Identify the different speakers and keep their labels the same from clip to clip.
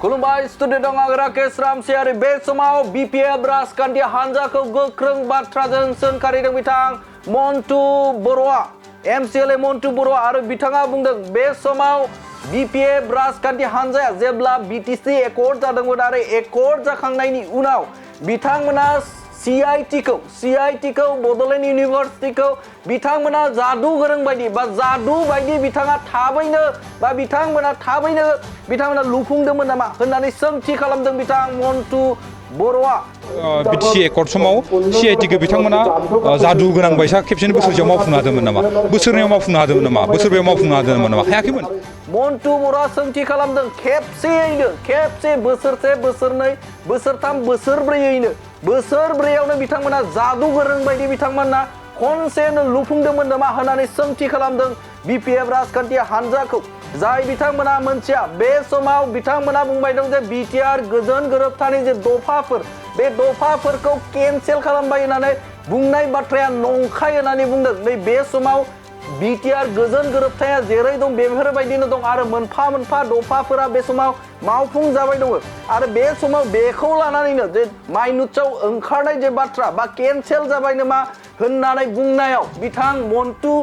Speaker 1: खुलुमबाय स्टुडिअ दं आं राकेश रामसियारि बे समाव बिपिएफ राजखान्थि हान्जाखौ गोख्रों बाथ्राजों सोंखारिदों बिथां मन्टु बर'आ एमसिएलए मन्टु बर'आ आरो बिथाङा बुंदों बे समाव बिपिएफ राजखान्थि हान्जाया जेब्ला बिटिसि एकर्ड जादोंमोन आरो एकर्ड जाखांनायनि उनाव बिथांमोना सिआइटिखौ बड'लेण्ड इउनिभार्सिटिखौ बिथांमोना जादु गोरों बायदि बा जादु बायदि बिथाङा थाबैनो लुफुंदोंमोन नामा होननानै सोंथि खालामदों बिथां मन्टु बर'आ
Speaker 2: बिटिसि एकर्ड समाव सिआइटिखौ बिथांमोना जादु गोनां बायसा खेबसेनो बोसोरसेयाव मावफुंनो हादोंमोन नामा बोसोरनैयाव मावफुंनो हादोंमोन नामा बोसोरब्रैयाव मावफुंनो हादोंमन नामा हायाखैमोन
Speaker 1: मन्टु बर'आ सोंथि खालामदों खेबसे बोसोरसे बोसोरनै बोसोरथाम बोसोरब्रैयैनो बोसोरब्रैयावनो बिथांमोना जादु गोरों बायदि बिथांमोना खनसेनो लुफुंदोंमोन नामा होननानै सोंथि खालामदों बिपिएफ राजखान्थि हान्जाखौ जाय बिथांमोना मोनथिया बे समाव बिथांमोना बुंबाय दं जे बिटिआर गोजोन गोरोबथानि जे दफाफोर बे दफाफोरखौ केन्सेल खालामबाय होननानै बुंनाय बाथ्राया नंखाय होननानै बुंदों नै बे समाव बिटिआर गोजोन गोरोबथाया जेरै दं बेफोरबायदिनो दं आरो मोनफा मोनफा दफाफोरा बे समाव मावफुं जाबाय दङ आरो बे समाव बेखौ लानानैनो जे माइनुटआव ओंखारनाय जे बाथ्रा बा केन्सेल जाबाय नामा होननानै बुंनायाव बिथां मन्टु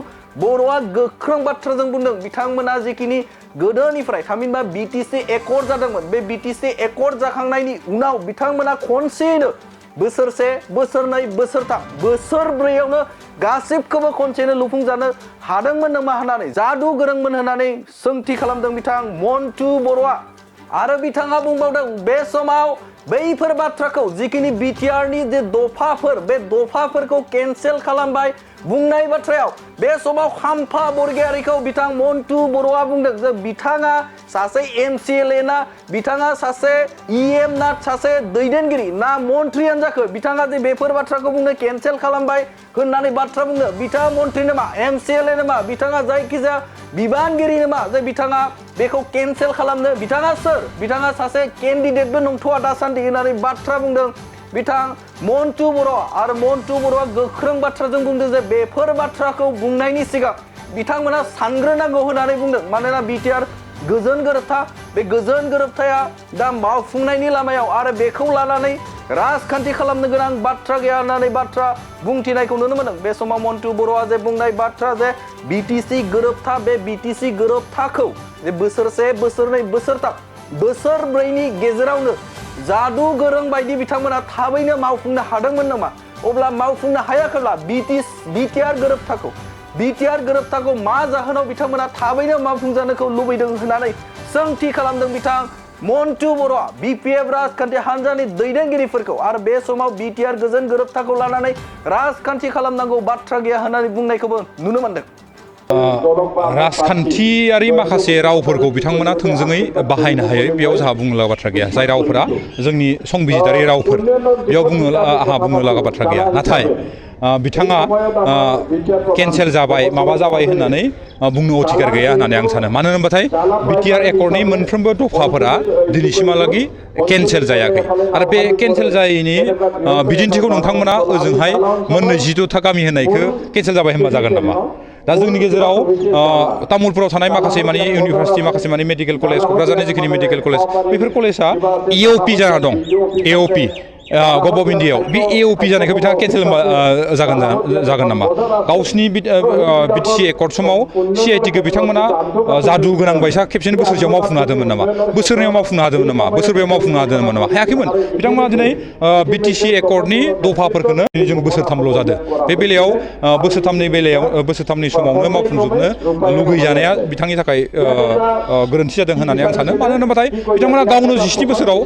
Speaker 1: बर'आ गोख्रों बाथ्राजों बुंदों बिथांमोना जिखिनि गोदोनिफ्राय थामहिनबा बिटिसि एकर्ड जादोंमोन बे बिटिसि एकर्ड जाखांनायनि उनाव बिथांमोना खनसेयैनो बोसोरसे बोसोरनै बोसोरथाम बोसोरब्रैयावनो गासिबखौबो खनसेनो लुफुंजानो हादोंमोन नामा होननानै जादु गोरोंमोन होननानै सोंथि खालामदों बिथां मन्टु बर'आ आरो बिथाङा बुंबावदों बे समाव बैफोर बाथ्राखौ जिखिनि बिटिआरनि जे दफाफोर बे दफाफोरखौ केन्सेल खालामबाय बुंनाय बाथ्रायाव बे समाव खाम्फा बरगयारिखौ बिथां मन्टु बर'आ बुंदों जे बिथाङा सासे एमसिएलए ना बिथाङा सासे इएम ना सासे दैदेनगिरि ना मन्थ्रियानो जाखो बिथाङा जे बेफोर बाथ्राखौ बुंनो केन्सेल खालामबाय होननानै बाथ्रा बुंनो बिथाङा मन्थ्रि नामा एमसिएलए नामा बिथाङा जायखिजाया बिबानगिरि नामा जे बिथाङा बेखौ केन्सेल खालामनो बिथाङा सोर बिथाङा सासे केन्डिडेटबो नंथ'आ दासान्दि होननानै बाथ्रा बुंदों बिथां मन्टु बर' आरो मन्टु बर'आ गोख्रों बाथ्राजों बुंदों जे बेफोर बाथ्राखौ बुंनायनि सिगां बिथांमोना सानग्रोनांगौ होननानै बुंदों मानोना बिटिआर गोजोन गोरोबथा बे गोजोन गोरोबथाया दा मावफुंनायनि लामायाव आरो बेखौ लानानै राजखान्थि खालामनो गोनां बाथ्रा गैया होननानै बाथ्रा बुंथिनायखौ नुनो मोनदों बे समाव मन्टु बर'आ जे बुंनाय बाथ्रा जे बिटिसि गोरोबथा बे बिटिसि गोरोबथाखौ जे बोसोरसे बोसोरनै बोसोरथाम बोसोरब्रैनि गेजेरावनो जादु गोरों बायदि बिथांमोना थाबैनो मावफुंनो हादोंमोन नामा अब्ला मावफुंनो हायाखैब्ला बिटिआर गोरोबथाखौ मा जाहोनाव बिथांमोना थाबैनो मावफुंजानोखौ लुबैदों होननानै सोंथि खालामदों बिथां मन्टु बर'आ बिपिएफ राजखान्थि हान्जानि दैदेनगिरिफोरखौ आरो बे समाव बिटिआर गोजोन गोरोबथाखौ लानानै राजखान्थि खालामनांगौ बाथ्रा गैया होननानै बुंनायखौबो नुनो मोनदों
Speaker 2: राजखान्थियारि माखासे रावफोरखौ बिथांमोना थोंजोङै बाहायनो हायो बेयाव जोंहा बुंनो लागा बाथ्रा गैया जाय रावफोरा जोंनि संबिजितारि रावफोर बेयाव आंहा बुंनो लागा बाथ्रा गैया नाथाय बिथाङा केन्सेल जाबाय माबा जाबाय होननानै बुंनो अधिकार गैया होननानै आं सानो मानो होनबाथाय बिटिआर एकर्डनि मोनफ्रोमबो दफाफोरा दिनैसिमहालागै केन्सेल जायाखै आरो बे केन्सेल जायैनि बिदिन्थिखौ नोंथांमोना ओजोंहाय मोन 22था गामि होननायखौ केन्सेल जाबाय होनबा जागोन नामा दा जोंनि गेजेराव तामुलपुराव थानाय माखासे माने इउनिभार्सिटि माखासे माने मेडिकेल कलेज क'क्राझारनि जिखिनि मेडिकेल कलेज बेफोर कलेजआ एअपि जाना दं एअपि गभ अफ इन्डियायाव बे एअपि जानायखौ बिथाङा केन्सेल जागोन नामा गावसिनि बिटिसि एकर्ड समाव सिआइटिखौ बिथांमोना जादु गोनां बायसा खेबसेनो बोसोरसेयाव मावफुंनो हादोंमोन नामा बोसोरनैयाव मावफुंनो हादोंमोन नामा बोसोरब्रैयाव मावफुंनो हादोंमोन नामा हायाखैमोन बिथांमोना दिनै बिटिसि एकर्डनि दफाफोरखौनो जों बोसोरथामल' जादों बे बेलायाव बोसोरथामनि समावनो मावफुंजोबनो लुगैजानाया बिथांनि थाखाय गोरोन्थि जादों होननानै आं सानो मानो होनोबाथाय बिथांमोना गावनो 17 बोसोराव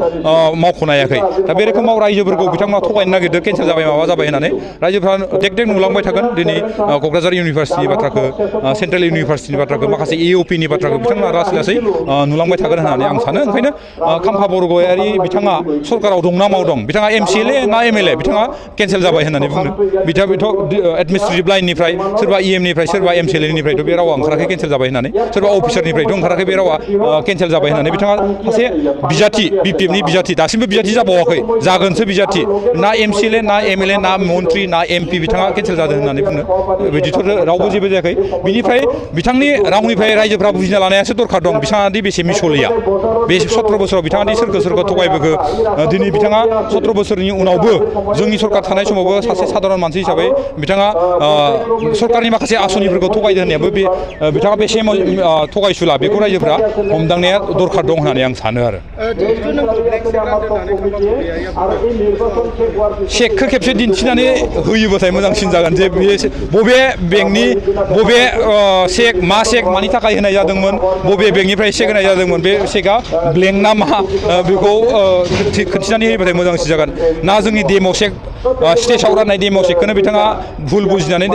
Speaker 2: मावख'नो हायाखै दा बे रोखोमाव रायजोफोरखौ बिथांमोना थगायनो नागिरदों केन्सेल जाबाय माबा जाबाय होननानै रायजोफ्रा टेक नुलांबाय थागोन दिनै क'क्राझार इउनिभार्सिटिनि बाथ्राखौ सेन्ट्रेल इउनिभार्सिटिनि बाथ्राखौ माखासे एअपिनि बाथ्राखौ बिथांमोना लासै लासै नुलांबाय थागोन होननानै आं सानो ओंखायनो खाम्फा बरगयारि बिथाङा सरकाराव दं ना माव दं बिथाङा एमसिएलए ना एमएलए बिथाङा केन्सेल जाबाय होननानै बुंदों बिथाङाथ' एडमिनिस्ट्रेटिभ लाइननिफ्राय सोरबा इएमनिफ्राय सोरबा एमसिएलएनिफ्रायथ' बे रावा ओंखाराखै केन्सेल जाबाय होननानै सोरबा अफिसारनिफ्रायथ' ओंखाराखै बे रावा केन्सेल जाबाय होननानै बिथाङा सासे बिजाथि बिपिएफनि बिजाथि दासिमबो बिजाथि जाबावाखै जागोनसो फालथु बिजाथि ना MCLA ना MLA ना मन्त्रि ना MP बिथाङा केन्सेल जादों होननानै बुङो बिदिथ' रावबो जेबो जायाखै बिनिफ्राय बिथांनि रावनिफ्राय रायजोफ्रा बुजिना लानायासो दरखार दं बिथाङा दि बेसे मिसलिया बे 17 बोसोराव बिथाङा दि सोरखौ थगायबोखो दिनै बिथाङा 17 बोसोरनि उनावबो जोंनि सरकार थानाय समावबो सासे साधारन मानसि हिसाबै बिथाङा सरकारनि माखासे आसनिफोरखौ थगायदो होननायाबो बे बिथाङा बेसे थगायसुला बेखौ रायजोफ्रा हमदांनाया दरखार दं होननानै आं सानो आरो चेकखौ खेबसे दिन्थिनानै होयोबाथाय मोजांसिन जागोन जे बबे बेंकनि बबे चेक मा चेक मानि थाखाय होनाय जादोंमोन बबे बेंकनिफ्राय चेक होनाय जादोंमोन बे चेकआ ब्लेंक ना मा बेखौ खिन्थिनानै होयोबाथाय मोजांसिन जागोन ना जोंनि डेम' चेक स्टेजाव राननाय डेम' चेकखौनो बिथाङा भुल बुजिनानै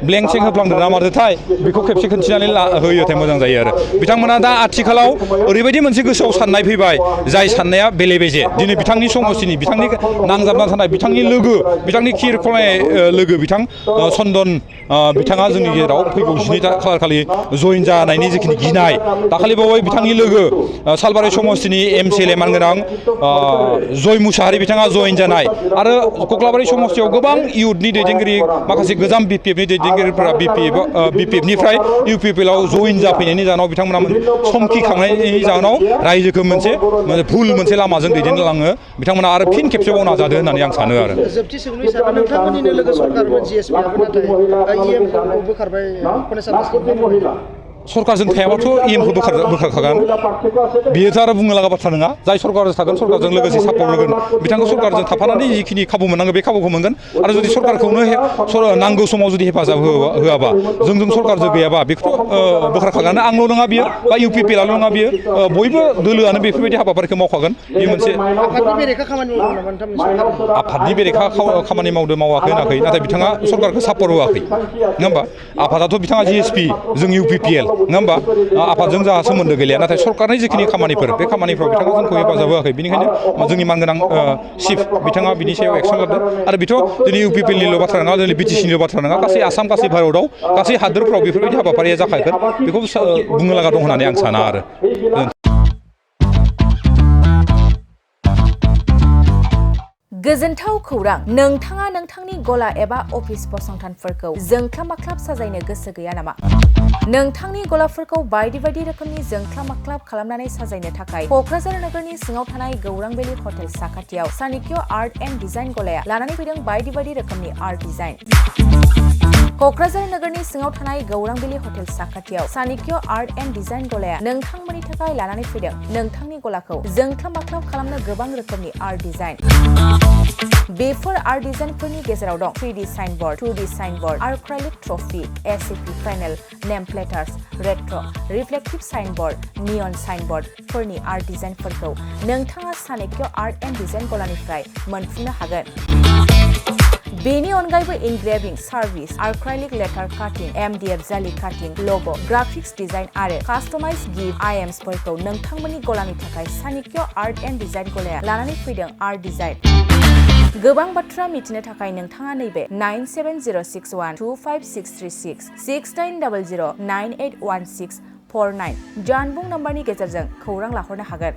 Speaker 2: ब्लेंक चेक होफ्लांदों ना मादोंथाय बेखौ खेबसे खिन्थिनानै होयोथाय मोजां जायो आरो बिथांमोना दा आथिखालाव ओरैबायदि मोनसे गोसोआव साननाय फैबाय जाय साननाया बेले बेजे दिनै बिथांनि समस्थिनि बिथांनि नांजाबना थानाय बिथांनि लोगो बिथांनि खिरख'नाय लोगो बिथां चन्दन बिथाङा जोंनि गेजेराव फैगौ 12 खालार खालि जइन जानायनि जिखिनि गिनाय दाखालि बावै बिथांनि लोगो सालबारि समस्थिनि MCLA मानगोनां जय मुसाहारि बिथाङा जइन जानाय आरो कक्लाबारि समस्थियाव गोबां इउथनि दैदेनगिरि माखासे गोजाम BPFनि दैदेनगिरिफोरा BPFनिफ्राय UPPLआव जइन जाफैनायनि जाहोनाव बिथांमोना समखिखांनायनि जाहोनाव रायजोखौ मोनसे भुल मोनसे लामाजों दैदेनलाङो बिथांमोना आरो फिन खेबसेबाव नाजादो होननानै आं सानो आरो
Speaker 3: जोबथि सोंलु हिसाबै नोंथांमोननिनो लोगो सरकारमोन GSPआबो नाथाय EMखौ बोखारबाय
Speaker 2: सरकारजों थायाबाथ' EMखौ बोखारखागोन बेयोथ' आरो बुंनो लागा बाथ्रा नङा जाय सरकारजों थागोन सरकारजों लोगोसे सापर्ट होगोन बिथांखौ सरकारजों थाफानानै जिखिनि खाबु मोननांगौ बे खाबुखौ मोनगोन आरो जुदि सरकारखौनो नांगौ समाव जुदि हेफाजाब होआबा जोंजों सरकारजों गैयाबा बेखौथ' बोखारखागोन आंल' नङा बियो बा UPPLआल' नङा बियो बयबो दोलोआनो बेफोरबायदि हाबाफारिखौ मावखागोन बेयो मोनसे आफादनि बेरेखा खामानि मावदों मावाखै होनाखै नाथाय बिथाङा सरकारखौ सापर्ट होआखै नङा होमबा आफादाथ' बिथाङा GSP जों UPPL नङा होमबा आफादजों जोंहा सोमोन्दो गैलिया नाथाय सरकारनि जिखिनि खामानिफोर बे खामानिफ्राव बिथाङा जोंखौ हेफाजाब होआखै बेनिखायनो जोंनि मानगोनां चिफ बिथाङा बिनि सायाव एक्सन लादों आरो बेथ' दिनै UPPLनिल' बाथ्रा नङा दिनै BTCनिल' बाथ्रा नङा गासै आसाम गासै भारतआव गासै हादोरफ्राव बेफोरबायदि हाबाफारिया जाखागोन बेखौ बुंनो लागा दं होननानै आं साना आरो
Speaker 4: गोजोनथाव खौरां नोंथाङा नोंथांनि गला एबा अफिस फसंथानफोरखौ जोंख्लाब-माख्लाब साजायनो गोसो गैया नामा? नोंथांनि गलाफोरखौ बायदि बायदि रोखोमनि जोंख्लाब-माख्लाब खालामनानै साजायनो थाखाय क'क्राझार नोगोरनि सिङाव थानाय गौरां भेलि हटेल साखाथियाव चाणक्य आर्ट एन्ड डिजाइन गलाया लानानै फैदों बायदि बायदि रोखोमनि आर्ट डिजाइन। क'क्राझार नोगोरनि सिङाव थानाय गौरां भेलि हटेल साखाथियाव चाणक्य आर्ट एन्ड डिजाइन गलाया नोंथांमोननि थाखाय लानानै फैदों नोंथांनि गलाखौ जोंख्लाब-माख्लाब खालामनो गोबां रोखोमनि आर्ट डिजाइन। बेफोर आर्ट डिजाइनफोरनि गेजेराव दं 3D signboard, 2D signboard, acrylic trophy, SAP panel, name प्लेटार्स, रेट्र', रिफ्लेक्टिभ साइनबोर्ड, नियन साइनबोर्डफोरनि आर्ट डिजाइनफोरखौ नोंथाङा चाणक्य आर्ट एन्ड डिजाइन गलानिफ्राय मोनफुंनो हागोन। बेनि अनगायैबो इनग्रेविं सार्भिस, आर्क्राइलिक लेटार काटिं, MDF जालि काटिं, लग', ग्राफिक्स डिजाइन आरो कास्टमाइज गिफ्ट आइटेम्सफोरखौ नोंथांमोननि गलानि थाखाय चाणक्य आर्ट एन्ड डिजाइन गलाया लानानै फैदों आर्ट डिजाइन। गोबां बाथ्रा मिथिनो थाखाय नोंथाङा नैबे 9706125636 6800981649 जानबुं नम्बरनि गेजेरजों खौरां लाहरनो हागोन।